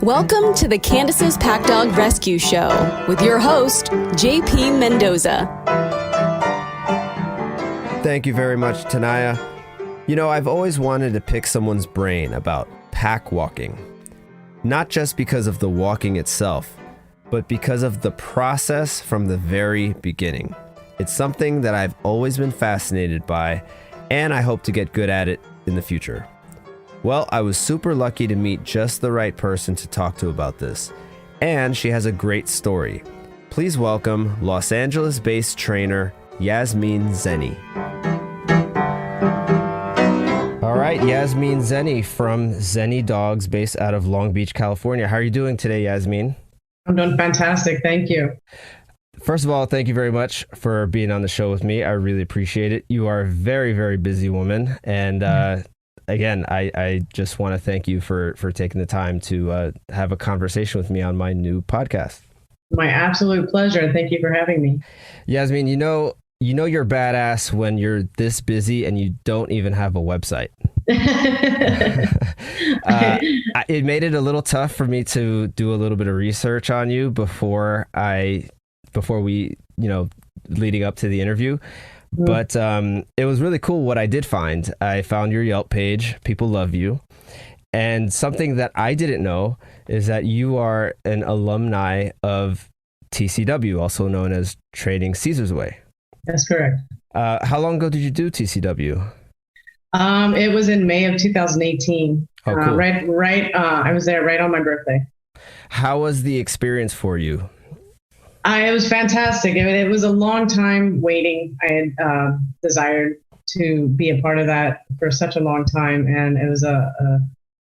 Welcome to the Candace's Pack Dog Rescue Show with your host, JP Mendoza. Thank you very much, Taniya. You know, I've always wanted to pick someone's brain about pack walking. Not just because of the walking itself, but because of the process from the very beginning. It's something that I've always been fascinated by, and I hope to get good at it in the future. Well, I was super lucky to meet just the right person to talk to about this, and she has a great story. Please welcome Los Angeles-based trainer Yasmeen Zenni. All right, Yasmeen Zenni from Zenni Dogs, based out of Long Beach, California. How are you doing today, Yasmeen? I'm doing fantastic. Thank you. First of all, thank you very much for being on the show with me. I really appreciate it. You are a very, very busy woman, and again, I just want to thank you for taking the time to have a conversation with me on my new podcast. My absolute pleasure. Thank you for having me. Yasmeen, you know you're badass when you're this busy and you don't even have a website. It made it a little tough for me to do a little bit of research on you before we, leading up to the interview. But it was really cool what I did find. I found your Yelp page. People love you. And something that I didn't know is that you are an alumni of TCW, also known as Training Caesar's Way. That's correct. How long ago did you do TCW? It was in May of 2018. Oh, cool. Right. I was there right on my birthday. How was the experience for you? It was fantastic. It was a long time waiting. I had desired to be a part of that for such a long time, and it was a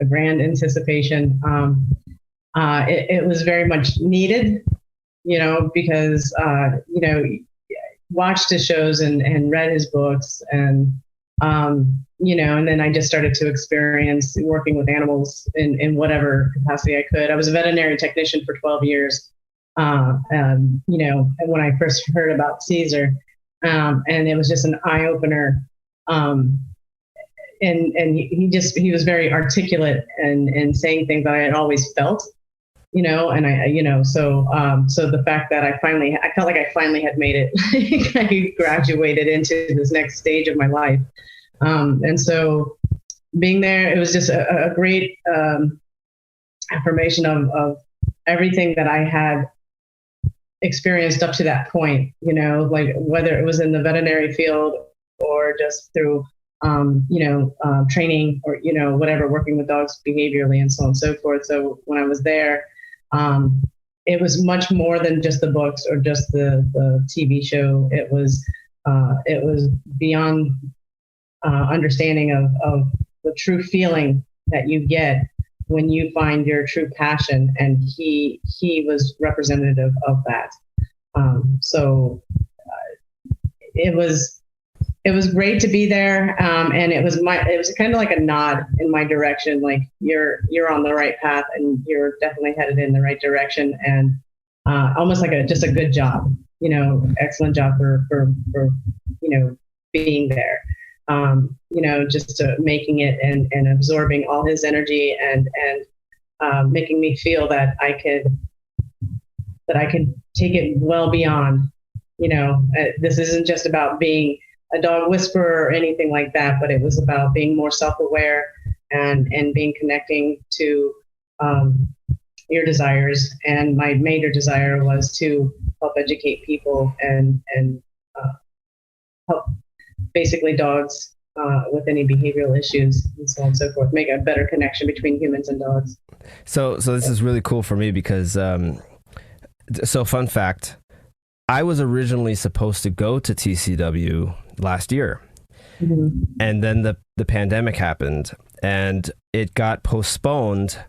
grand anticipation. It was very much needed, because watched his shows and read his books, and and then I just started to experience working with animals in whatever capacity I could. I was a veterinary technician for 12 years. And when I first heard about Caesar, and it was just an eye opener. And he was very articulate and saying things that I had always felt, and so the fact that I felt like I finally had made it, I graduated into this next stage of my life. And so being there, it was just a great, affirmation of everything that I had experienced up to that point, like whether it was in the veterinary field or just through, training or, whatever, working with dogs behaviorally and so on and so forth. So when I was there, it was much more than just the books or just the TV show. It was beyond understanding of the true feeling that you get when you find your true passion, and he was representative of that. So it was great to be there, and it was kind of like a nod in my direction, like you're on the right path, and you're definitely headed in the right direction, and almost like just a good job, excellent job for being there. Just making it and absorbing all his energy and making me feel that I could take it well beyond, this isn't just about being a dog whisperer or anything like that, but it was about being more self-aware and connecting to your desires. And my major desire was to help educate people and help basically dogs with any behavioral issues and so on and so forth, make a better connection between humans and dogs. So this is really cool for me because, so fun fact, I was originally supposed to go to TCW last year. Mm-hmm. And then the pandemic happened and it got postponed.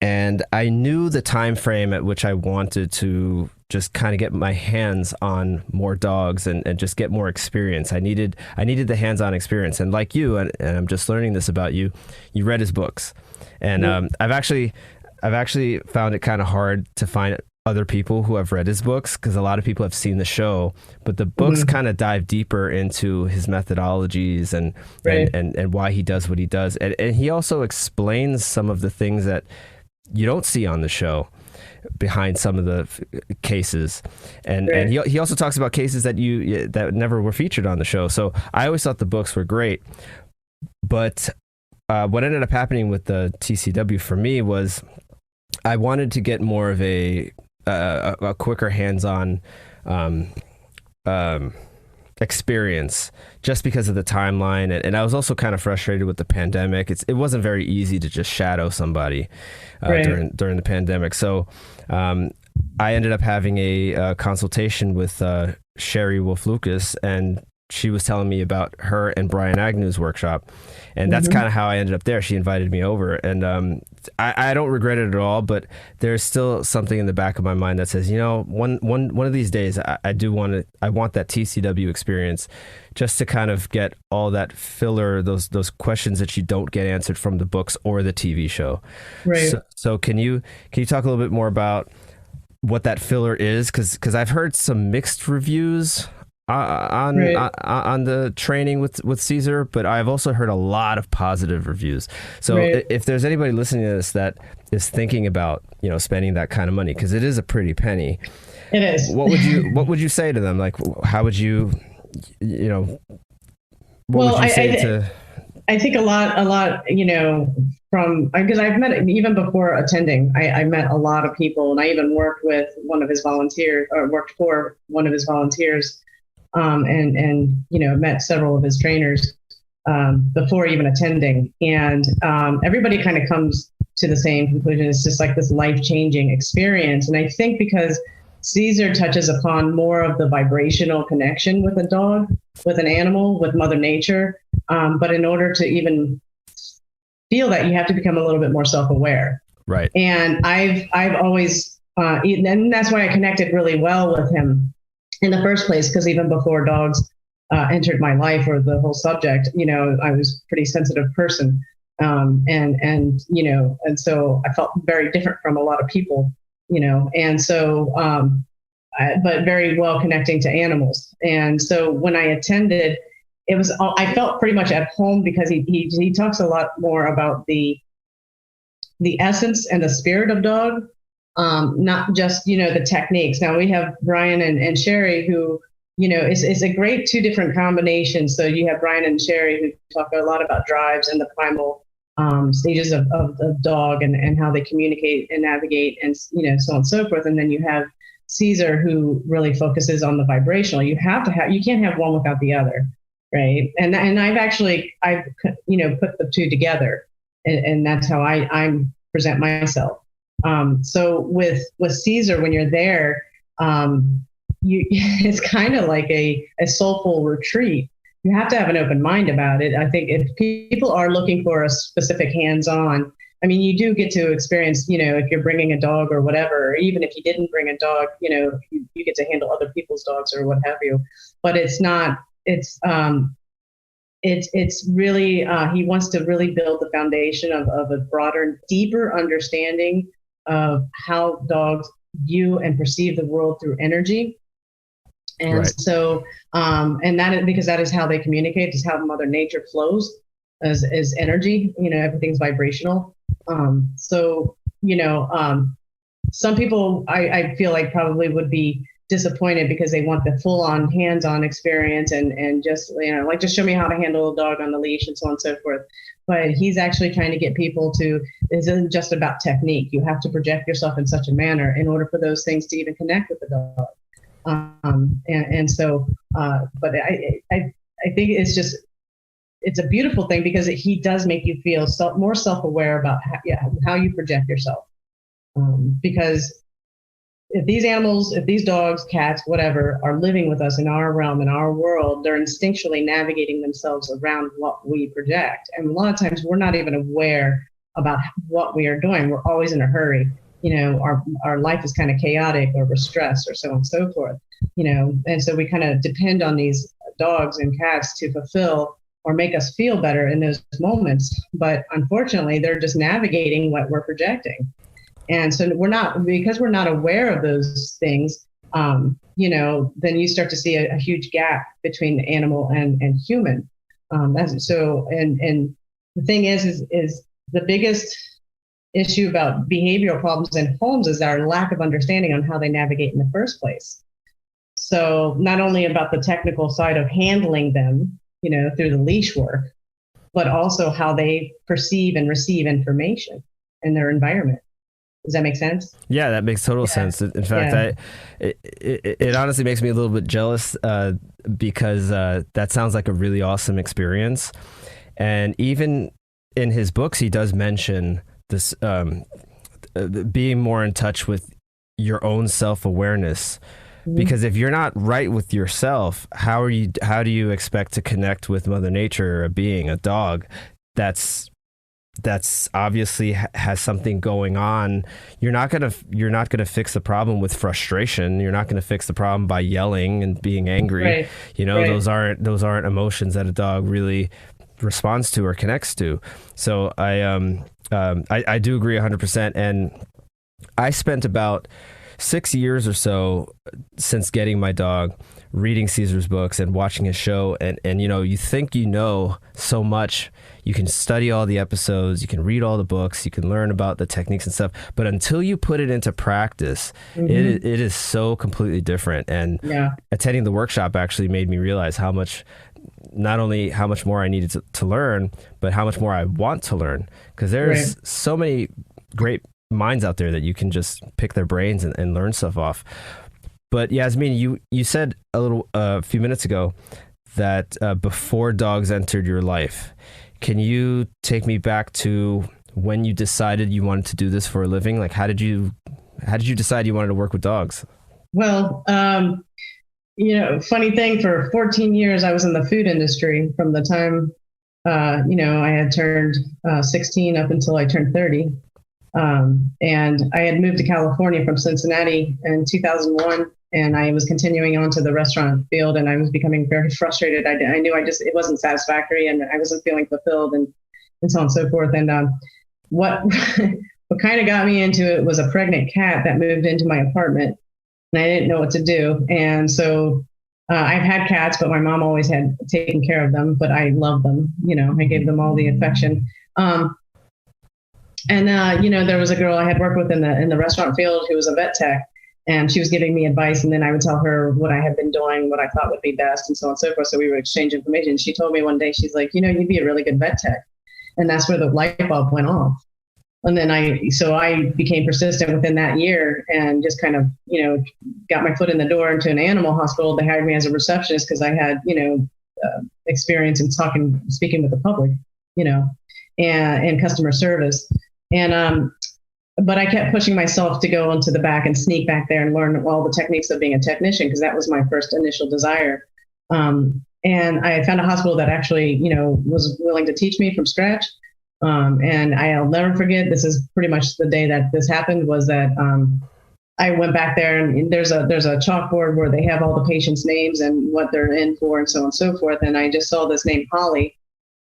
And I knew the time frame at which I wanted to just kind of get my hands on more dogs and just get more experience. I needed the hands-on experience. And like you, and I'm just learning this about you, you read his books. And I've actually found it kind of hard to find other people who have read his books, because a lot of people have seen the show, but the books kind of dive deeper into his methodologies and why he does what he does. And he also explains some of the things that you don't see on the show behind some of the cases, and Right. and he also talks about cases that that never were featured on the show. So I always thought the books were great, but what ended up happening with the TCW for me was I wanted to get more of a quicker hands-on experience, just because of the timeline, and I was also kind of frustrated with the pandemic. It wasn't very easy to just shadow somebody Right. during the pandemic. So I ended up having a consultation with Sherry Wolf-Lucas, and she was telling me about her and Brian Agnew's workshop, and that's kind of how I ended up there. She invited me over, and I don't regret it at all, but there's still something in the back of my mind that says, one of these days I want that TCW experience, just to kind of get all that filler, those questions that you don't get answered from the books or the TV show. Right. So can you talk a little bit more about what that filler is? Because I've heard some mixed reviews on the training with Caesar, but I've also heard a lot of positive reviews. So if there's anybody listening to this that is thinking about spending that kind of money, because it is a pretty penny, It is. what would you say to them? Like, how would you what would you say to? I think a lot, from, because I've met, even before attending, I met a lot of people, and I even worked with one of his volunteers, or worked for one of his volunteers, and met several of his trainers before even attending. And everybody kind of comes to the same conclusion. It's just like this life-changing experience. And I think because Caesar touches upon more of the vibrational connection with a dog, with an animal, with Mother Nature. But in order to even feel that, you have to become a little bit more self-aware. Right. And I've always, and that's why I connected really well with him in the first place, because even before dogs entered my life, or the whole subject, I was a pretty sensitive person. And so I felt very different from a lot of people, and so, but very well connecting to animals. And so when I attended, I felt pretty much at home, because he talks a lot more about the essence and the spirit of dog, not just, the techniques. Now we have Brian and Sherry, who, is a great two different combinations. So you have Brian and Sherry, who talk a lot about drives and the primal stages of dog, and how they communicate and navigate, and, so on and so forth. And then you have Caesar, who really focuses on the vibrational. You can't have one without the other. Right. And I've put the two together, and that's how I present myself. So with Caesar, when you're there, it's kind of like a soulful retreat. You have to have an open mind about it. I think if people are looking for a specific hands-on, I mean, you do get to experience, if you're bringing a dog or whatever, or even if you didn't bring a dog, you get to handle other people's dogs or what have you. But it's not. It's really, he wants to really build the foundation of a broader, deeper understanding of how dogs view and perceive the world through energy. And Right. so, and that is because that is how they communicate, is how Mother Nature flows as energy, everything's vibrational. Some people I feel like probably would be disappointed because they want the full-on hands-on experience and just just show me how to handle a dog on the leash and so on and so forth. But he's actually trying to get people to, this isn't just about technique. You have to project yourself in such a manner in order for those things to even connect with the dog. But I think it's a beautiful thing, because he does make you feel more self-aware about how you project yourself. Because if these animals, if these dogs, cats, whatever, are living with us in our realm, in our world, they're instinctually navigating themselves around what we project. And a lot of times we're not even aware about what we are doing. We're always in a hurry. Our life is kind of chaotic, or we're stressed, or so on and so forth, and so we kind of depend on these dogs and cats to fulfill or make us feel better in those moments. But unfortunately, they're just navigating what we're projecting. And so because we're not aware of those things, then you start to see a huge gap between animal and human. And the thing is the biggest issue about behavioral problems in homes is our lack of understanding on how they navigate in the first place. So not only about the technical side of handling them, through the leash work, but also how they perceive and receive information in their environment. Does that make sense? Yeah, that makes total sense. In fact, it honestly makes me a little bit jealous because that sounds like a really awesome experience. And even in his books, he does mention this being more in touch with your own self-awareness. Because if you're not right with yourself, how do you expect to connect with Mother Nature, a being, a dog that's obviously has something going on? You're not gonna fix the problem with frustration. You're not gonna fix the problem by yelling and being angry. Right. Those aren't emotions that a dog really responds to or connects to. So I do agree 100%. And I spent about 6 years or so since getting my dog reading Caesar's books and watching his show, and you think so much. You can study all the episodes, you can read all the books, you can learn about the techniques and stuff, but until you put it into practice, it is so completely different. And attending the workshop actually made me realize not only how much more I needed to learn, but how much more I want to learn, because there's so many great minds out there that you can just pick their brains and learn stuff off. But Yasmeen, you said a few minutes ago that before dogs entered your life, can you take me back to when you decided you wanted to do this for a living? Like, how did you decide you wanted to work with dogs? Well, funny thing, for 14 years I was in the food industry from the time I had turned 16 up until I turned 30. And I had moved to California from Cincinnati in 2001, and I was continuing on to the restaurant field, and I was becoming very frustrated. I knew it wasn't satisfactory, and I wasn't feeling fulfilled, and so on and so forth. And what kind of got me into it was a pregnant cat that moved into my apartment, and I didn't know what to do. And so I've had cats, but my mom always had taken care of them, but I loved them. I gave them all the affection. And there was a girl I had worked with in the restaurant field who was a vet tech, and she was giving me advice, and then I would tell her what I had been doing, what I thought would be best, and so on and so forth. So we would exchange information. She told me one day, she's like, you'd be a really good vet tech. And that's where the light bulb went off. And then I became persistent within that year, and just kind of, got my foot in the door into an animal hospital. They hired me as a receptionist because I had, experience in speaking with the public, and customer service. And, but I kept pushing myself to go into the back and sneak back there and learn all the techniques of being a technician, because that was my first initial desire. And I found a hospital that actually, was willing to teach me from scratch. And I'll never forget, this is pretty much the day that this happened, was that I went back there, and there's a chalkboard where they have all the patients' names and what they're in for and so on and so forth. And I just saw this name Holly,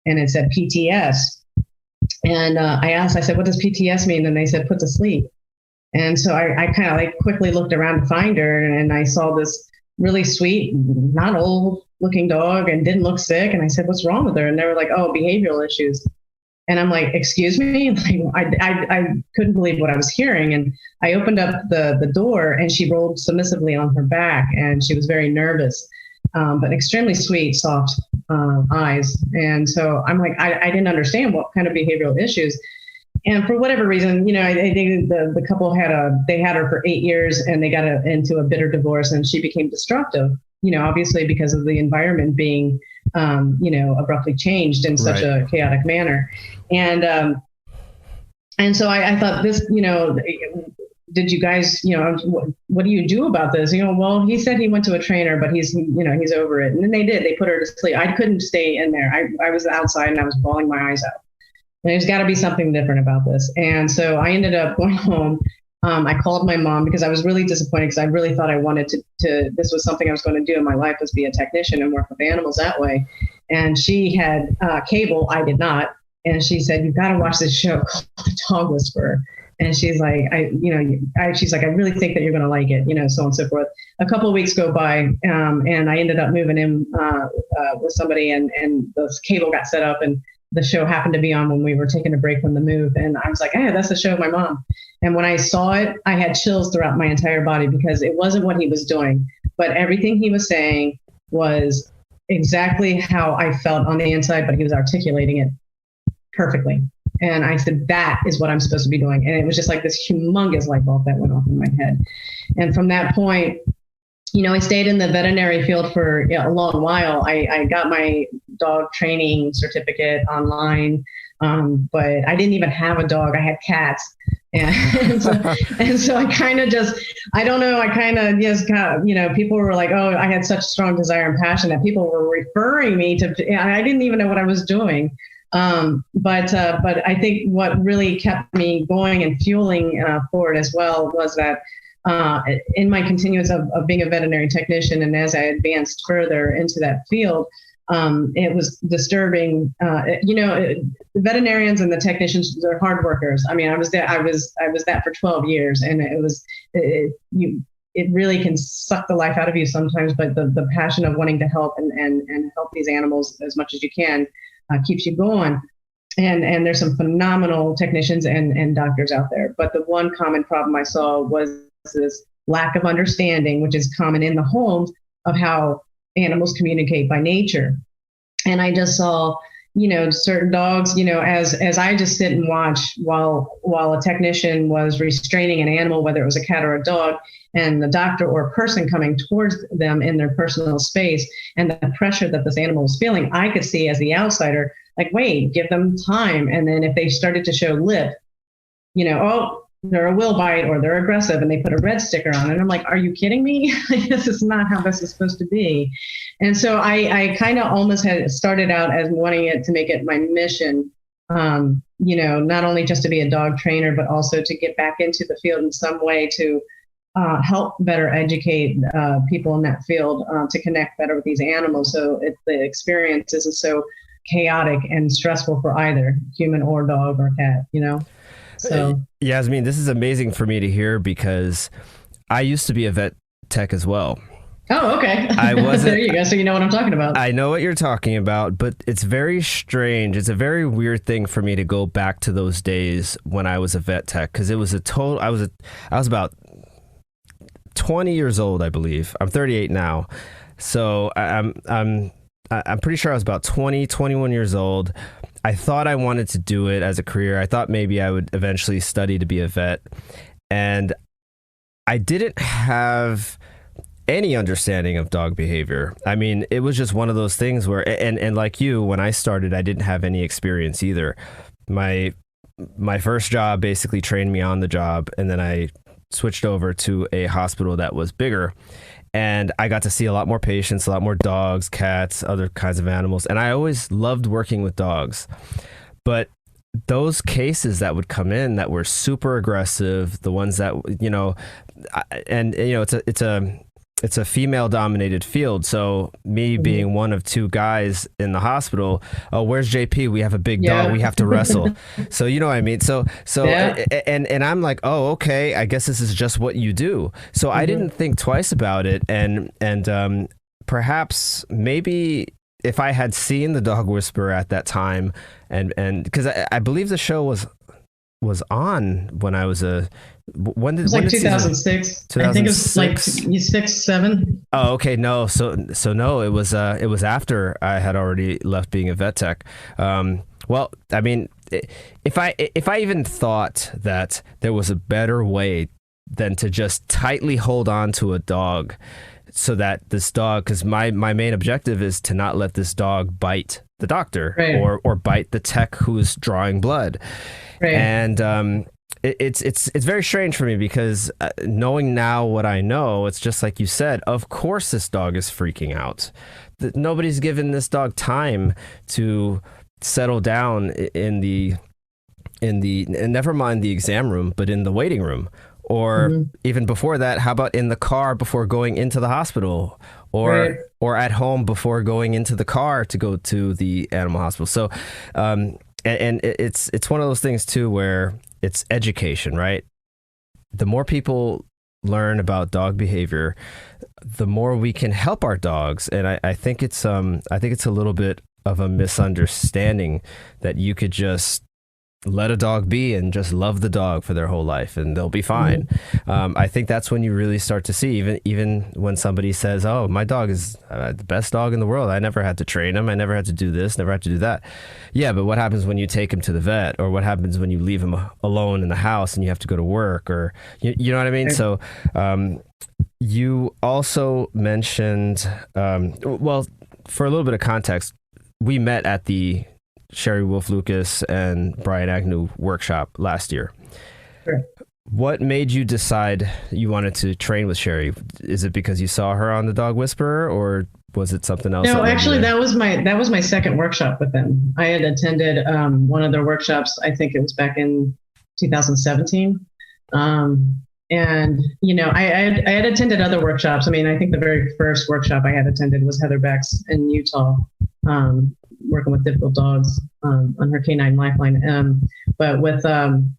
and it said PTS. And I said, what does PTS mean? And they said, put to sleep. And so I kind of quickly looked around to find her, and I saw this really sweet, not old looking dog, and didn't look sick. And I said, what's wrong with her? And they were like, oh, behavioral issues. And I'm like, excuse me? I couldn't believe what I was hearing. And I opened up the door, and she rolled submissively on her back, and she was very nervous, but extremely sweet, soft eyes. And so I'm like, I didn't understand what kind of behavioral issues. And for whatever reason, I think the couple had her for 8 years, and they got into a bitter divorce, and she became destructive, obviously because of the environment being, abruptly changed in such a chaotic manner. And so I thought this, did you guys, what do you do about this? Well, he said he went to a trainer, but he's over it. And then they did. They put her to sleep. I couldn't stay in there. I was outside, and I was bawling my eyes out. And there's got to be something different about this. And so I ended up going home. I called my mom because I was really disappointed, because I really thought I wanted to, this was something I was going to do in my life, was be a technician and work with animals that way. And she had cable. I did not. And she said, you've got to watch this show called The Dog Whisperer. And she's like, she's like, I really think that you're going to like it, so on and so forth. A couple of weeks go by, and I ended up moving in with somebody, and the cable got set up, and the show happened to be on when we were taking a break from the move. And I was like, hey, that's the show of my mom. And when I saw it, I had chills throughout my entire body because it wasn't what he was doing, but everything he was saying was exactly how I felt on the inside, but he was articulating it perfectly. And I said, that is what I'm supposed to be doing. And it was just like this humongous light bulb that went off in my head. And from that point, I stayed in the veterinary field for a long while. I got my dog training certificate online, but I didn't even have a dog. I had cats. And so I kind of just, I don't know, I kind of just got, people were like, oh, I had such strong desire and passion that people were referring me to, I didn't even know what I was doing. But I think what really kept me going and fueling forward as well was that in my continuance of being a veterinary technician, and as I advanced further into that field, it was disturbing. The veterinarians and the technicians, they're hard workers. I mean, I was that for 12 years, and it really can suck the life out of you sometimes. But the passion of wanting to help and help these animals as much as you can keeps you going. And there's some phenomenal technicians and doctors out there. But the one common problem I saw was this lack of understanding, which is common in the homes, of how animals communicate by nature. And I just saw, certain dogs, as I just sit and watch while a technician was restraining an animal, whether it was a cat or a dog, and the doctor or a person coming towards them in their personal space, and the pressure that this animal was feeling, I could see as the outsider, like, wait, give them time. And then if they started to show lip, oh, they're a will bite or they're aggressive, and they put a red sticker on it. And I'm like, are you kidding me? This is not how this is supposed to be. And so I kind of almost had started out as wanting it to make it my mission, not only just to be a dog trainer, but also to get back into the field in some way to help better educate people in that field to connect better with these animals. So the experience isn't so chaotic and stressful for either human or dog or cat, So Yasmeen, this is amazing for me to hear because I used to be a vet tech as well. Oh, okay. I wasn't. There you go. So you know what I'm talking about. I know what you're talking about, but it's very strange. It's a very weird thing for me to go back to those days when I was a vet tech, because it was a total. I was about 20 years old, I believe. I'm 38 now, so I'm pretty sure I was about 20, 21 years old. I thought I wanted to do it as a career. I thought maybe I would eventually study to be a vet. And I didn't have any understanding of dog behavior. I mean, it was just one of those things where, and like you, when I started, I didn't have any experience either. My first job basically trained me on the job, and then I switched over to a hospital that was bigger. And I got to see a lot more patients, a lot more dogs, cats, other kinds of animals. And I always loved working with dogs. But those cases that would come in that were super aggressive, the ones that, it's a female dominated field. So me being one of two guys in the hospital, oh, where's JP? We have a big dog. We have to wrestle. So, you know what I mean? So, yeah. and I'm like, oh, okay, I guess this is just what you do. So I didn't think twice about it. And perhaps maybe if I had seen the Dog Whisperer at that time, and because I believe the show was on when I was when did 2006. 2006. I think it was like 6, 7. Oh, okay. No, so no, it was after I had already left being a vet tech. Well, I mean, if I even thought that there was a better way than to just tightly hold on to a dog, so that this dog, because my main objective is to not let this dog bite the doctor, right, or bite the tech who's drawing blood. Right. And it's very strange for me because knowing now what I know, it's just like you said, of course this dog is freaking out. Nobody's given this dog time to settle down in the and never mind the exam room, but in the waiting room. Or even before that, how about in the car before going into the hospital, or at home before going into the car to go to the animal hospital. So, and it's one of those things too where it's education, right? The more people learn about dog behavior, the more we can help our dogs. And I think it's a little bit of a misunderstanding that you could just let a dog be and just love the dog for their whole life and they'll be fine. I think that's when you really start to see, even when somebody says, oh, my dog is the best dog in the world. I never had to train him. I never had to do this, never had to do that. Yeah, but what happens when you take him to the vet, or what happens when you leave him alone in the house and you have to go to work, or you know what I mean? So you also mentioned, well, for a little bit of context, we met at the Sherry Wolf Lucas and Brian Agnew workshop last year. Sure. What made you decide you wanted to train with Sherry? Is it because you saw her on The Dog Whisperer, or was it something else? No, actually, that was my second workshop with them. I had attended one of their workshops. I think it was back in 2017. And, you know, I had attended other workshops. I mean, I think the very first workshop I had attended was Heather Beck's in Utah, working with difficult dogs on her Canine Lifeline. But with, and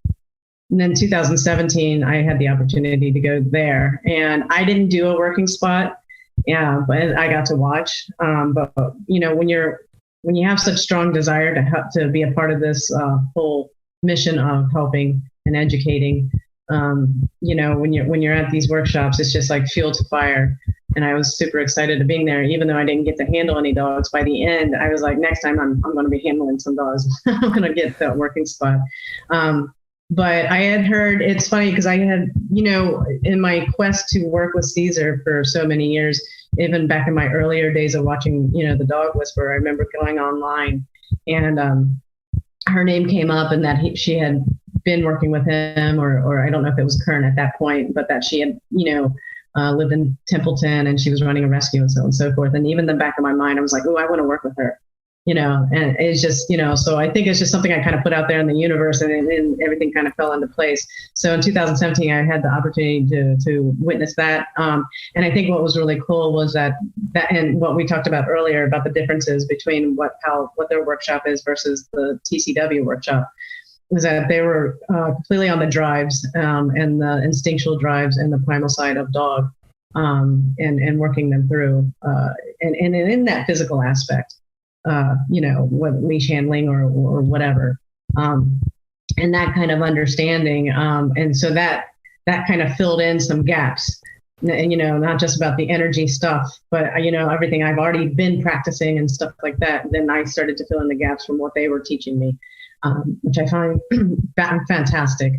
then 2017, I had the opportunity to go there, and I didn't do a working spot. Yeah, but I got to watch. But you know, when you have such strong desire to help, to be a part of this whole mission of helping and educating, you know, when you're at these workshops, it's just like fuel to fire. And I was super excited to being there, even though I didn't get to handle any dogs. By the end, I was like, next time I'm going to be handling some dogs. I'm going to get that working spot. But I had heard, it's funny because I had, you know, in my quest to work with Caesar for so many years, even back in my earlier days of watching, you know, The Dog Whisperer, I remember going online and her name came up, and that she had been working with him, or I don't know if it was Kern at that point, but that she had, you know, lived in Templeton and she was running a rescue and so on and so forth. And even in the back of my mind, I was like, oh, I want to work with her, you know, and it's just, you know, so I think it's just something I kind of put out there in the universe, and everything kind of fell into place. So in 2017, I had the opportunity to witness that. And I think what was really cool was that, and what we talked about earlier about the differences between what their workshop is versus the TCW workshop, was that they were completely on the drives and the instinctual drives and the primal side of dog, and working them through, and in that physical aspect, you know, whether leash handling or whatever, and that kind of understanding, and so that kind of filled in some gaps, and, you know, not just about the energy stuff, but, you know, everything I've already been practicing and stuff like that. Then I started to fill in the gaps from what they were teaching me. Which I find fantastic,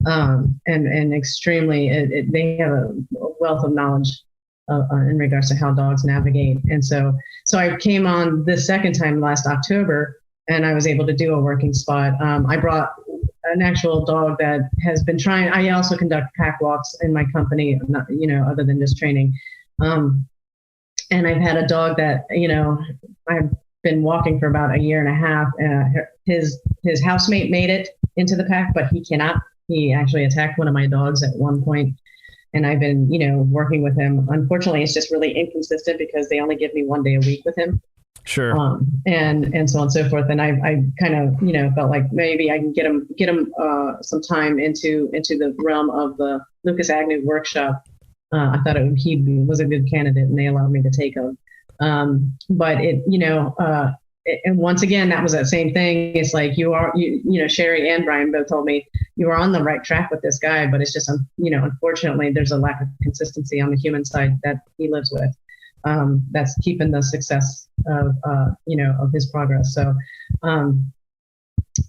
and extremely, they have a wealth of knowledge in regards to how dogs navigate. And so I came on this second time last October, and I was able to do a working spot. I brought an actual dog that has been trying. I also conduct pack walks in my company, not, you know, other than just training. And I've had a dog that, you know, I've been walking for about a year and a half. His housemate made it into the pack, but he cannot. He actually attacked one of my dogs at one point, and I've been, you know, working with him. Unfortunately, it's just really inconsistent because they only give me 1 day a week with him. Sure. And so on and so forth. And I kind of, you know, felt like maybe I can get him some time into the realm of the Lucas Agnew workshop. I thought he was a good candidate, and they allowed me to take him. But it, you know, and once again, that was that same thing. It's like you know, Sherry and Brian both told me you were on the right track with this guy, but it's just, you know, unfortunately, there's a lack of consistency on the human side that he lives with. That's keeping the success of, you know, of his progress. So,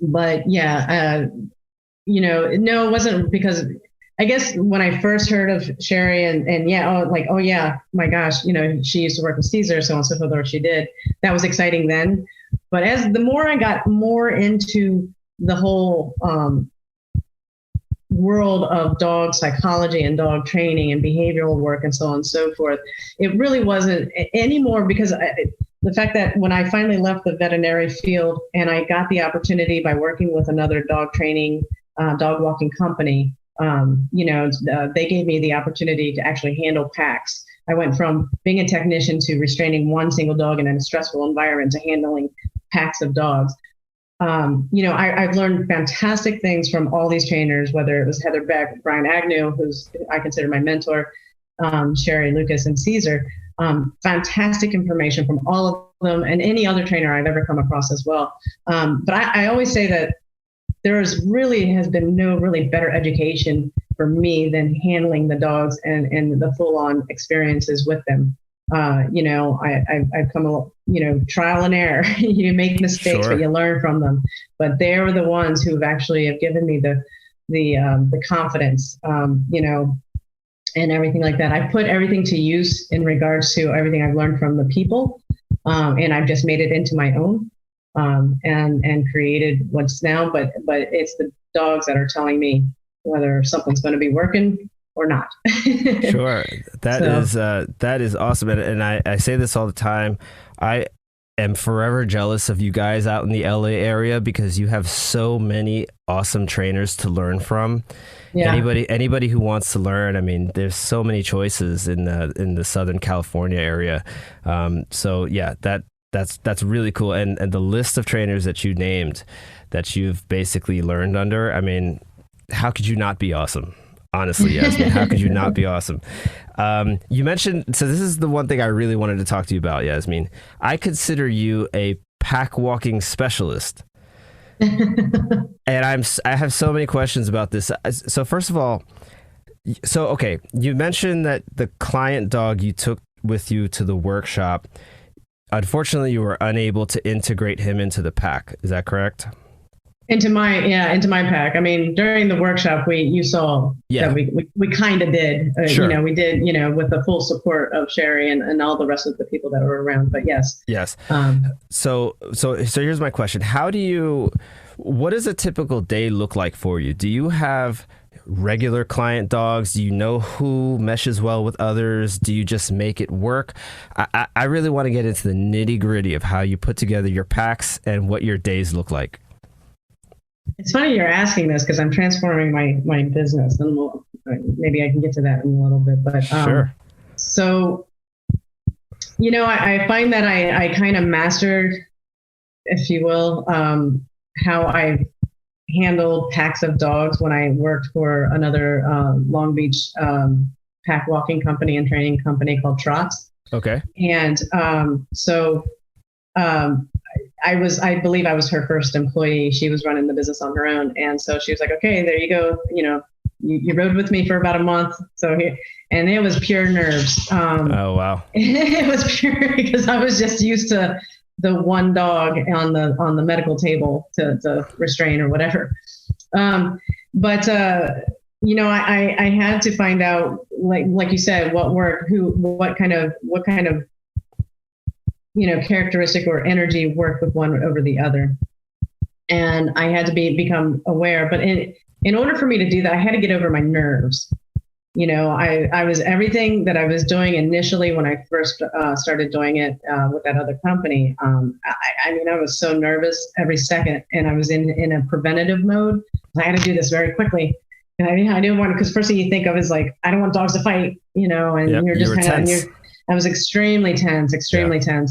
but yeah, you know, no, it wasn't because, I guess when I first heard of Sherry and yeah, oh yeah, my gosh, you know, she used to work with Caesar, so on and so forth, or she did. That was exciting then. But as the more I got more into the whole world of dog psychology and dog training and behavioral work and so on and so forth, it really wasn't anymore, because the fact that when I finally left the veterinary field and I got the opportunity by working with another dog training, dog walking company, you know, they gave me the opportunity to actually handle packs. I went from being a technician to restraining one single dog in a stressful environment to handling packs of dogs. You know, I've learned fantastic things from all these trainers, whether it was Heather Beck, Brian Agnew, who's I consider my mentor, Sherry, Lucas, and Caesar. Fantastic information from all of them, and any other trainer I've ever come across as well. But I always say that has been no really better education for me than handling the dogs and the full-on experiences with them. I've come, trial and error. You make mistakes, Sure. but you learn from them. But they're the ones who have given me the confidence, and everything like that. I put everything to use in regards to everything I've learned from the people, and I've just made it into my own, and created what's now. But it's the dogs that are telling me whether something's going to be working or not. Sure. That is awesome. And I say this all the time. I am forever jealous of you guys out in the LA area because you have so many awesome trainers to learn from. Yeah. Anybody who wants to learn, I mean, there's so many choices in the Southern California area. So yeah, that's really cool. And the list of trainers that you named that you've basically learned under, I mean, how could you not be awesome? Honestly, Yasmine, how could you not be awesome? You mentioned, so this is the one thing I really wanted to talk to you about, Yasmine. I consider you a pack walking specialist. And I have so many questions about this. So first of all, okay, you mentioned that the client dog you took with you to the workshop, unfortunately, you were unable to integrate him into the pack. Is that correct? Into my pack. I mean, during the workshop, you saw that we kind of did, sure. We did, with the full support of Sherry and all the rest of the people that were around. But yes. So here's my question. What does a typical day look like for you? Do you have regular client dogs? Do you know who meshes well with others? Do you just make it work? I really want to get into the nitty gritty of how you put together your packs and what your days look like. It's funny you're asking this because I'm transforming my business, and maybe I can get to that in a little bit. But sure. So, I find that I kind of mastered, if you will, how I handled packs of dogs when I worked for another Long Beach pack walking company and training company called Trots. Okay. And I believe I was her first employee. She was running the business on her own. And so she was like, okay, there you go. You rode with me for about a month. And it was pure nerves. Oh, wow. It was pure because I was just used to the one dog on the medical table to restrain or whatever. But I had to find out, like you said, what worked, what kind of characteristic or energy worked with one over the other. And I had to become aware, but in order for me to do that, I had to get over my nerves. I was everything that I was doing initially when I first started doing it with that other company. I was so nervous every second, and I was in a preventative mode. I had to do this very quickly. And I didn't want to, because first thing you think of is like, I don't want dogs to fight, and yep, you're just kind of, I was extremely tense.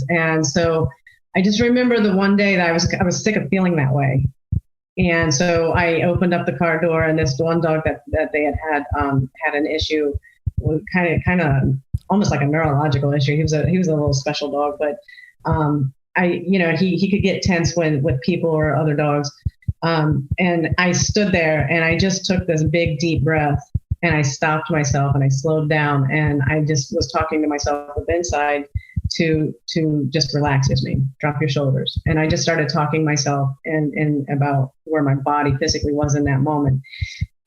And so I just remember the one day that I was sick of feeling that way. And so I opened up the car door, and this one dog that they had an issue, kind of almost like a neurological issue. He was a little special dog, but he could get tense with people or other dogs. And I stood there and I just took this big deep breath, and I stopped myself and I slowed down, and I just was talking to myself inside to just relax, Yasmeen, drop your shoulders. And I just started talking myself and about where my body physically was in that moment.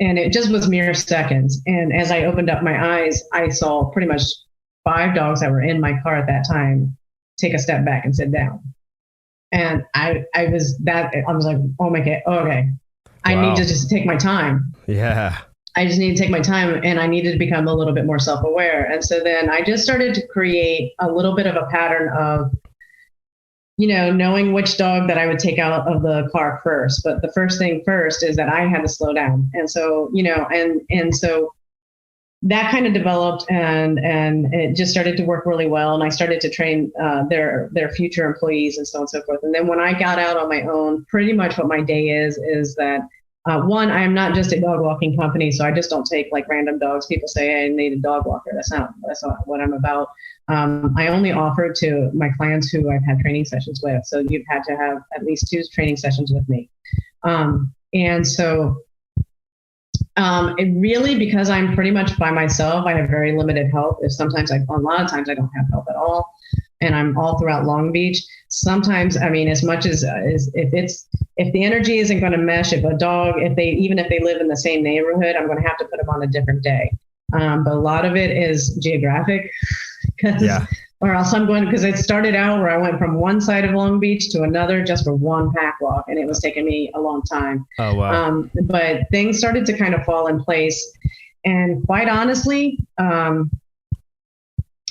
And it just was mere seconds. And as I opened up my eyes, I saw pretty much 5 dogs that were in my car at that time take a step back and sit down. And I was like, oh my God, okay. I need to just take my time. Yeah. I just need to take my time, and I needed to become a little bit more self-aware. And so then I just started to create a little bit of a pattern of, knowing which dog that I would take out of the car first. But the first thing first is that I had to slow down. And so, and so that kind of developed, and it just started to work really well. And I started to train their future employees and so on and so forth. And then when I got out on my own, pretty much what my day is that One, I am not just a dog walking company, so I just don't take like random dogs. People say, hey, I need a dog walker. That's not what I'm about. I only offer to my clients who I've had training sessions with. So you've had to have at least 2 training sessions with me. And so it really, because I'm pretty much by myself, I have very limited help. A lot of times I don't have help at all. And I'm all throughout Long Beach. Sometimes, I mean, as much as if the energy isn't going to mesh, even if they live in the same neighborhood, I'm going to have to put them on a different day. But a lot of it is geographic, or else because it started out where I went from one side of Long Beach to another just for one pack walk, and it was taking me a long time. Oh, wow. But things started to kind of fall in place. And quite honestly,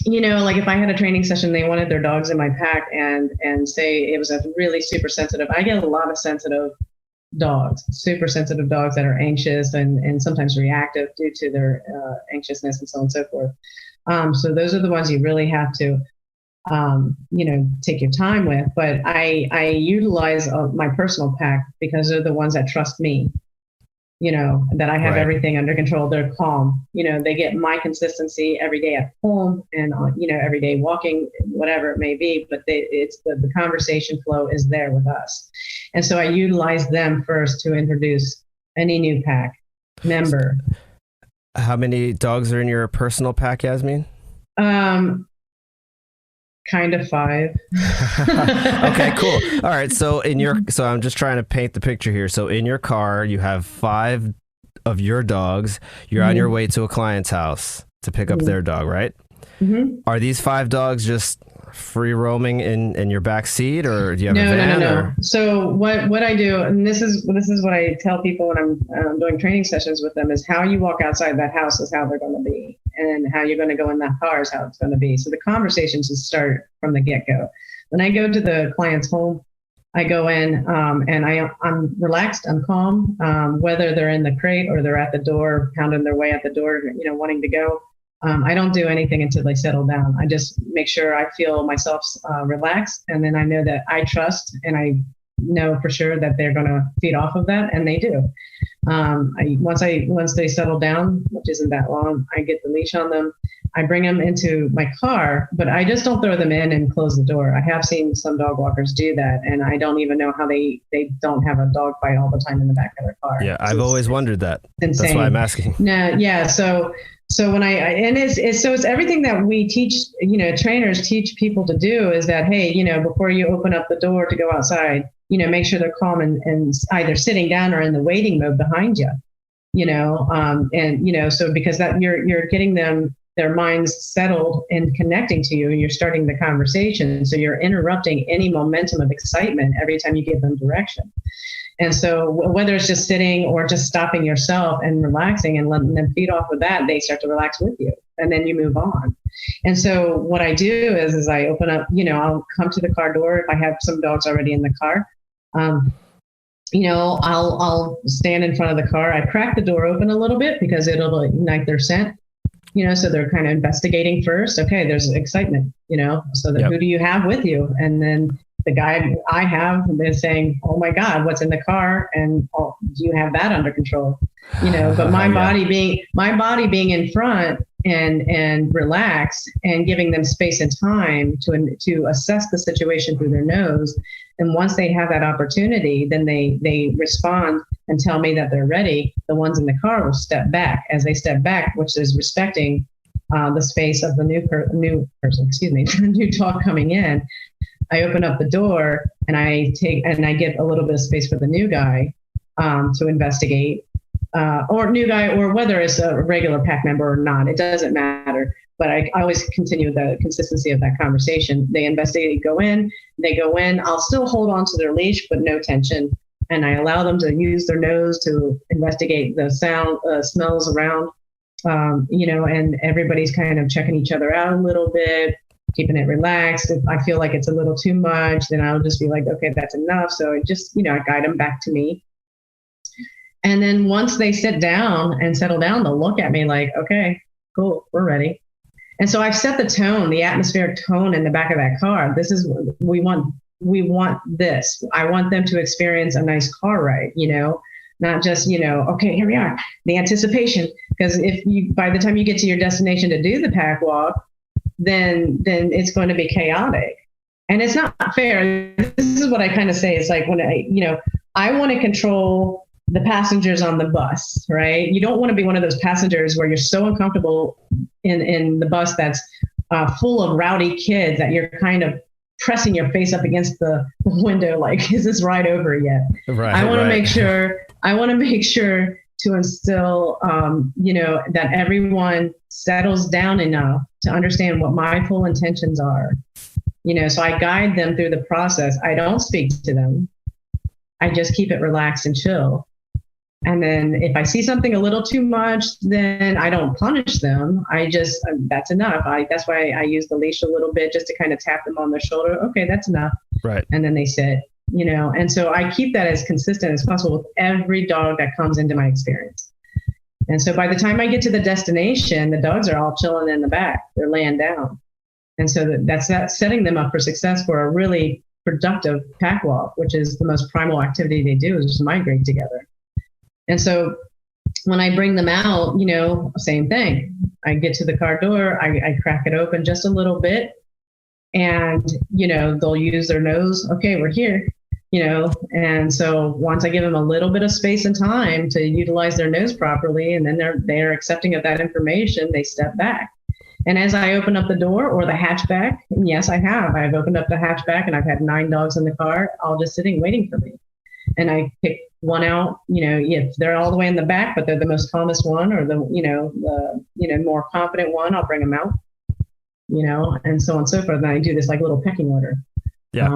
like if I had a training session, they wanted their dogs in my pack and say it was a really super sensitive. I get a lot of super sensitive dogs that are anxious and sometimes reactive due to their anxiousness and so on and so forth. So those are the ones you really have to, take your time with. But I utilize my personal pack because they're the ones that trust me. That I have everything under control. They're calm. They get my consistency every day at home and, every day walking, whatever it may be, but it's the conversation flow is there with us. And so I utilize them first to introduce any new pack member. How many dogs are in your personal pack, Yasmeen? Kind of 5. Okay, cool. All right. So I'm just trying to paint the picture here. So in your car, you have 5 of your dogs. You're on your way to a client's house to pick up their dog, right? Mm-hmm. Are these 5 dogs just free roaming in your back seat, or do you have a van? No. So what I do, and this is what I tell people when I'm doing training sessions with them, is how you walk outside that house is how they're going to be, and how you're going to go in that car is how it's going to be. So the conversations just start from the get-go. When I go to the client's home, I go in and I'm relaxed, I'm calm, whether they're in the crate or they're at the door, pounding their way at the door, wanting to go. I don't do anything until they settle down. I just make sure I feel myself relaxed, and then I know that I trust and I know for sure that they're going to feed off of that, and they do. Once they settle down, which isn't that long, I get the leash on them. I bring them into my car, but I just don't throw them in and close the door. I have seen some dog walkers do that, and I don't even know how they don't have a dog fight all the time in the back of their car. Yeah, I've always wondered that. Insane. That's why I'm asking. No, yeah. So when it's everything that we teach, trainers teach people to do is that, hey, before you open up the door to go outside, make sure they're calm and either sitting down or in the waiting mode behind you, so because that you're getting their minds settled and connecting to you, and you're starting the conversation. So you're interrupting any momentum of excitement every time you give them direction. And so whether it's just sitting or just stopping yourself and relaxing and letting them feed off of that, they start to relax with you, and then you move on. And so what I do is I open up, I'll come to the car door. If I have some dogs already in the car, I'll stand in front of the car. I crack the door open a little bit because it'll ignite their scent. So they're kind of investigating first. Okay, there's excitement, so that who do you have with you? And then the guy I have, they're saying, oh my God, what's in the car? And do you have that under control? But my body being in front and relaxed and giving them space and time to assess the situation through their nose. And once they have that opportunity, then they respond and tell me that they're ready. The ones in the car will step back. As they step back, which is respecting the space of the new dog coming in. I open up the door and I get a little bit of space for the new guy to investigate, or new guy, or whether it's a regular pack member or not. It doesn't matter. But I always continue the consistency of that conversation. They investigate, they go in. I'll still hold on to their leash, but no tension. And I allow them to use their nose to investigate the sound, smells around, and everybody's kind of checking each other out a little bit, keeping it relaxed. If I feel like it's a little too much, then I'll just be like, okay, that's enough. So I just, I guide them back to me. And then once they sit down and settle down, they'll look at me like, okay, cool, we're ready. And so I've set the tone, the atmospheric tone in the back of that car. This is what we want this. I want them to experience a nice car ride, not just, okay, here we are, the anticipation. Because by the time you get to your destination to do the pack walk, then it's going to be chaotic. And it's not fair. This is what I kind of say. It's like when I want to control the passengers on the bus, right? You don't want to be one of those passengers where you're so uncomfortable in the bus that's full of rowdy kids that you're kind of pressing your face up against the window, like, is this ride over yet? Right. I want to make sure to instill, that everyone settles down enough to understand what my full intentions are. So I guide them through the process. I don't speak to them. I just keep it relaxed and chill. And then if I see something a little too much, then I don't punish them. That's enough. That's why I use the leash a little bit, just to kind of tap them on their shoulder. Okay, that's enough. Right. And then they sit, and so I keep that as consistent as possible with every dog that comes into my experience. And so by the time I get to the destination, the dogs are all chilling in the back. They're laying down. And so that's setting them up for success for a really productive pack walk, which is the most primal activity they do, is just migrate together. And so when I bring them out, same thing. I get to the car door, I crack it open just a little bit, and, they'll use their nose. Okay, we're here, and so once I give them a little bit of space and time to utilize their nose properly, and then they're accepting of that information, they step back. And as I open up the door or the hatchback, and yes, I've opened up the hatchback and I've had 9 dogs in the car, all just sitting, waiting for me. And I pick one out, if they're all the way in the back, but they're the most calmest one, or the more confident one, I'll bring them out, and so on and so forth. And I do this like little pecking order. Yeah.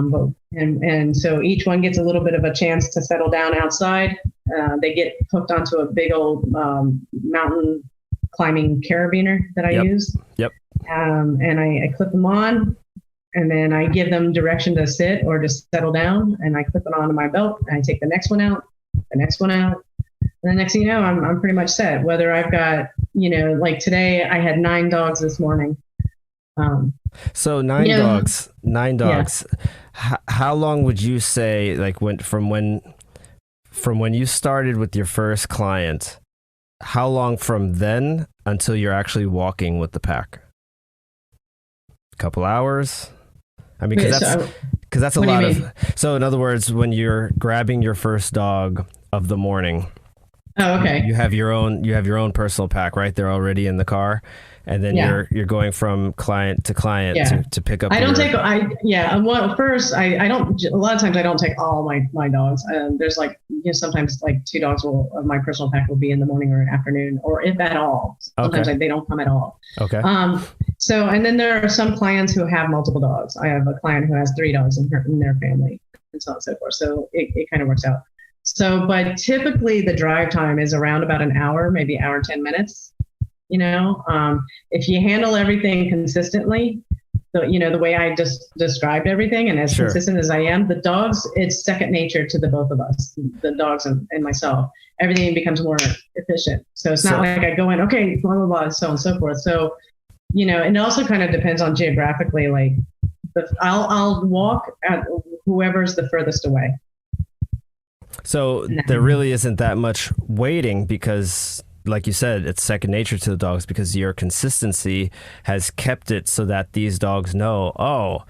And so each one gets a little bit of a chance to settle down outside. They get hooked onto a big old mountain climbing carabiner that I use. Yep. And I clip them on. And then I give them direction to sit or just settle down, and I clip it onto my belt, and I take the next one out, and the next thing you know, I'm pretty much set. Whether I've got, like today, I had 9 dogs this morning. So 9 dogs. Yeah. How long would you say, like, from when you started with your first client, how long from then until you're actually walking with the pack? A couple hours? I mean, because that's a lot of. So in other words, when you're grabbing your first dog of the morning, oh, okay, you have your own personal pack, right? They're already in the car, and then you're going from client to client to pick up. Well, first I don't. A lot of times I don't take all my dogs. There's sometimes like 2 dogs of my personal pack will be in the morning or afternoon, or if at all. Sometimes they don't come at all. Okay. So, and then there are some clients who have multiple dogs. I have a client who has 3 dogs in their family, and so on and so forth. So it kind of works out. So, but typically the drive time is around about an hour, maybe hour and 10 minutes. If you handle everything consistently, the way I just described everything, and as consistent as I am, the dogs, it's second nature to the both of us, the dogs and myself. Everything becomes more efficient. So it's not like I go in, okay, blah, blah, blah, so on and so forth. So, and it also kind of depends on geographically, like I'll walk at whoever's the furthest away. So there really isn't that much waiting because, like you said, it's second nature to the dogs because your consistency has kept it so that these dogs know, oh,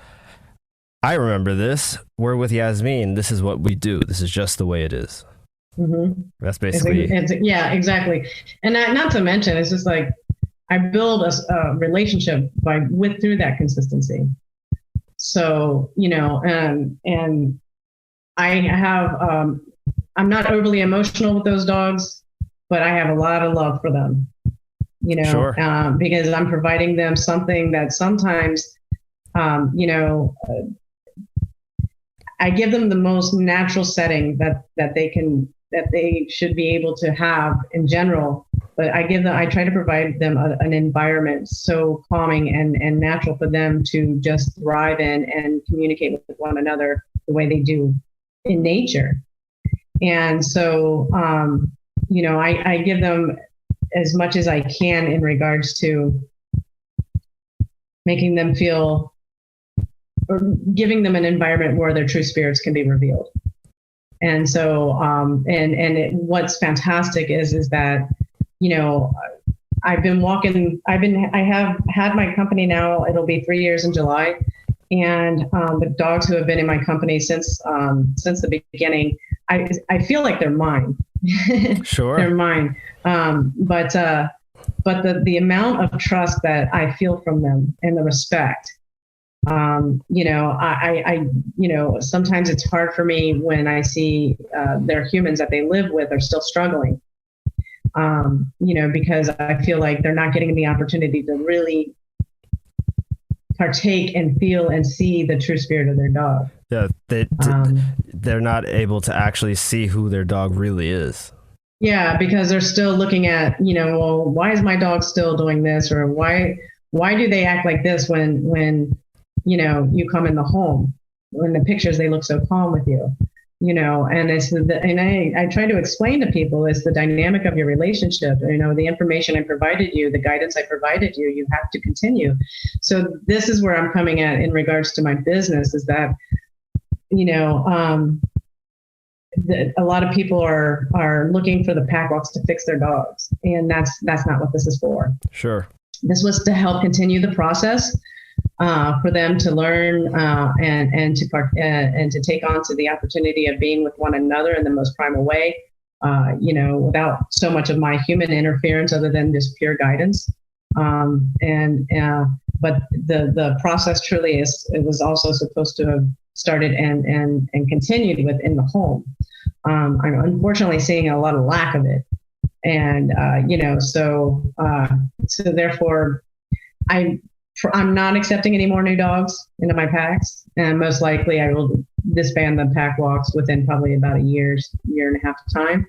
I remember this. We're with Yasmeen. This is what we do. This is just the way it is. Mm-hmm. That's basically. Yeah, exactly. And not to mention, it's just like I build a relationship through that consistency. So, and I have, I'm not overly emotional with those dogs, but I have a lot of love for them, because I'm providing them something that sometimes, I give them the most natural setting that they should be able to have in general. But I try to provide them an environment so calming and natural for them to just thrive in and communicate with one another the way they do in nature. And so, I give them as much as I can in regards to making them feel, or giving them an environment where their true spirits can be revealed. And so, what's fantastic is that, I have had my company now, it'll be 3 years in July. And the dogs who have been in my company since the beginning, I feel like they're mine. Sure. They're mine. But the amount of trust that I feel from them and the respect, sometimes it's hard for me when I see their humans that they live with are still struggling, because I feel like they're not getting the opportunity to really partake and feel and see the true spirit of their dog. Yeah, they're not able to actually see who their dog really is. Yeah, because they're still looking at, well, why is my dog still doing this, or why do they act like this when you come in the home? In the pictures, they look so calm with you, and I try to explain to people, it's the dynamic of your relationship. The information I provided you, the guidance I provided you, you have to continue. So this is where I'm coming at in regards to my business, is that, a lot of people are looking for the pack walks to fix their dogs, and that's not what this is for. Sure. This was to help continue the process, for them to learn and to take on to the opportunity of being with one another in the most primal way, without so much of my human interference other than just pure guidance. But the process truly it was also supposed to have started and continued within the home. I'm unfortunately seeing a lot of lack of it. And, so therefore I'm not accepting any more new dogs into my packs, and most likely I will disband the pack walks within probably about a year and a half of time.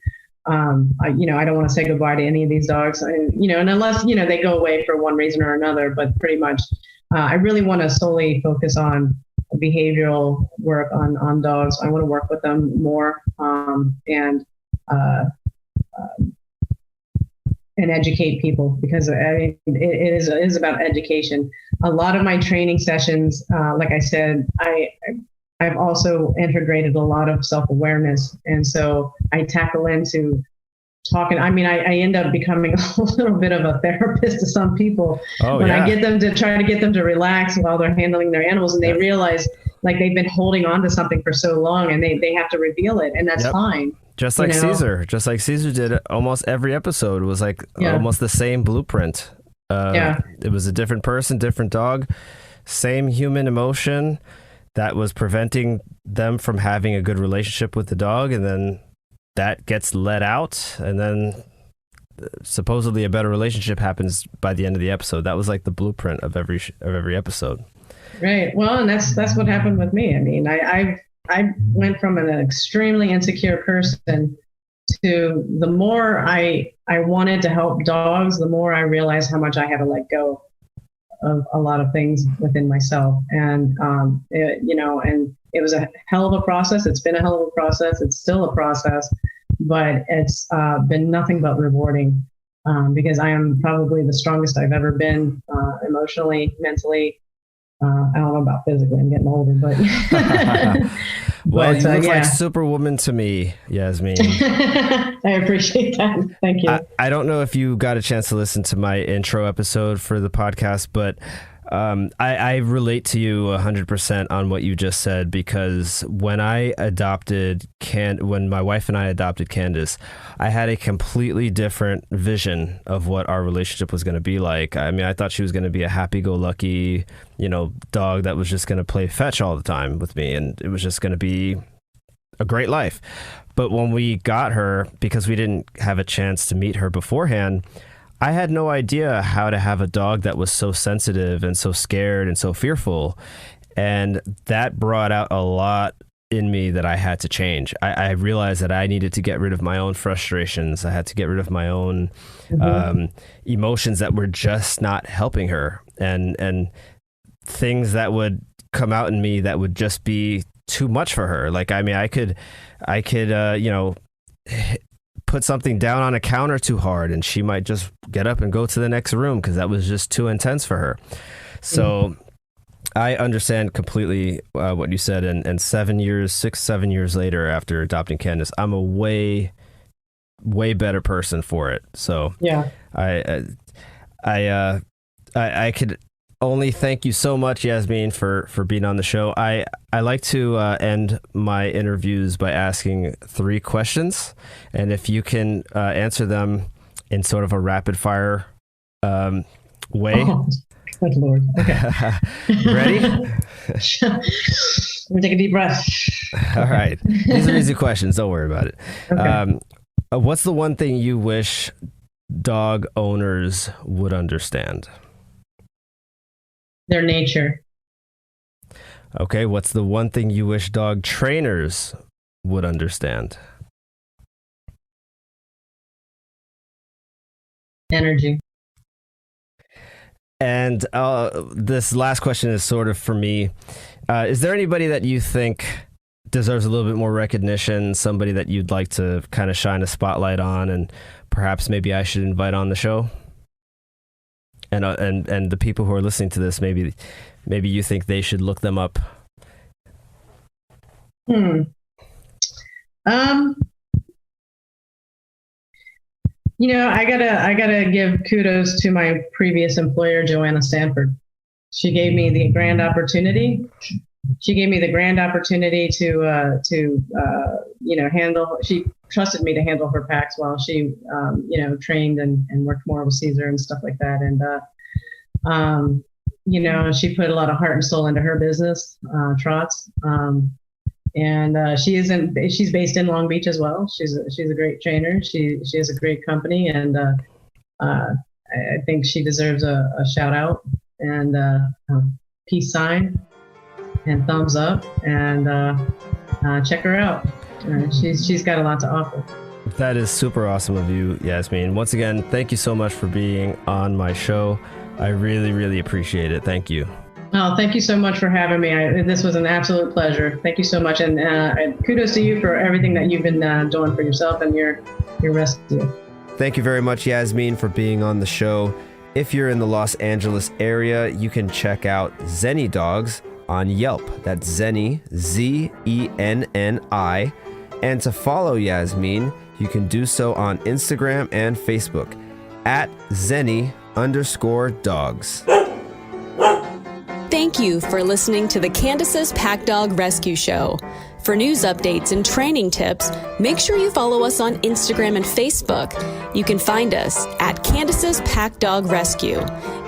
I don't want to say goodbye to any of these dogs, and unless, they go away for one reason or another, but pretty much, I really want to solely focus on behavioral work on dogs. I want to work with them more, and educate people, because it is about education. A lot of my training sessions, like I said, I've also integrated a lot of self-awareness. And so I tackle into talking. I end up becoming a little bit of a therapist to some people I get them to try to get them to relax while they're handling their animals, and they realize like they've been holding on to something for so long, and they have to reveal it, and that's fine. Just like Caesar did. Almost every episode was almost the same blueprint. It was a different person, different dog, same human emotion that was preventing them from having a good relationship with the dog, and then that gets let out, and then supposedly a better relationship happens by the end of the episode. That was like the blueprint of every episode. Right. Well, and that's what happened with me. I mean, I went from an extremely insecure person to, the more I wanted to help dogs, the more I realized how much I had to let go of a lot of things within myself. And, it was a hell of a process. It's been a hell of a process. It's still a process, but it's been nothing but rewarding, because I am probably the strongest I've ever been, emotionally, mentally. I don't know about physically. I'm getting older, but well, you look like Superwoman to me, Yasmeen. I appreciate that. Thank you. I don't know if you got a chance to listen to my intro episode for the podcast, but I relate to you 100% on what you just said, because when when my wife and I adopted Candace, I had a completely different vision of what our relationship was going to be like. I mean, I thought she was going to be a happy-go-lucky, dog that was just going to play fetch all the time with me, and it was just going to be a great life. But when we got her, because we didn't have a chance to meet her beforehand, I had no idea how to have a dog that was so sensitive and so scared and so fearful. And that brought out a lot in me that I had to change. I realized that I needed to get rid of my own frustrations. I had to get rid of my own emotions that were just not helping her, and things that would come out in me that would just be too much for her. Like, I mean, I could put something down on a counter too hard, and she might just get up and go to the next room because that was just too intense for her. So I understand completely what you said, and 7 years, 7 years later after adopting Candace, I'm a way better person for it. So Yeah. I could only thank you so much, Yasmine, for being on the show. I like to end my interviews by asking 3 questions, and if you can answer them in sort of a rapid fire way. Oh, good Lord. Okay. Ready? Let me take a deep breath. All right. These are easy questions. Don't worry about it. Okay. What's the one thing you wish dog owners would understand? Their nature. Okay. What's the one thing you wish dog trainers would understand? Energy. And this last question is sort of for me. Is there anybody that you think deserves a little bit more recognition, somebody that you'd like to kind of shine a spotlight on, and perhaps maybe I should invite on the show? And the people who are listening to this, maybe you think they should look them up. I gotta give kudos to my previous employer, Joanna Stanford. She gave me the grand opportunity. To handle. She trusted me to handle her packs while she, trained and worked more with Caesar and stuff like that. And she put a lot of heart and soul into her business, Trots. She's based in Long Beach as well. She's a great trainer. She has a great company, and I think she deserves a shout out and peace sign and thumbs up, and check her out. She's got a lot to offer. That is super awesome of you, Yasmine. Once again, thank you so much for being on my show. I really, really appreciate it. Thank you. Oh, thank you so much for having me. This was an absolute pleasure. Thank you so much. And kudos to you for everything that you've been doing for yourself and your rescue. Thank you very much, Yasmine, for being on the show. If you're in the Los Angeles area, you can check out Zenni Dogs on Yelp. That's Zenni, Zenni. And to follow Yasmine, you can do so on Instagram and Facebook at Zenni_dogs. Thank you for listening to the Candace's Pack Dog Rescue Show. For news updates and training tips, make sure you follow us on Instagram and Facebook. You can find us at Candace's Pack Dog Rescue.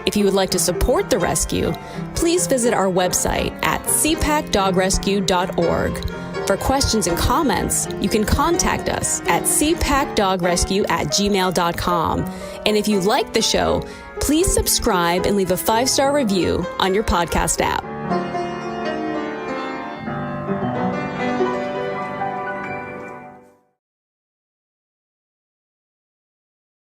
If you would like to support the rescue, please visit our website at cpackdogrescue.org. For questions and comments, you can contact us at cpackdogrescue@gmail.com. And if you like the show, please subscribe and leave a 5-star review on your podcast app.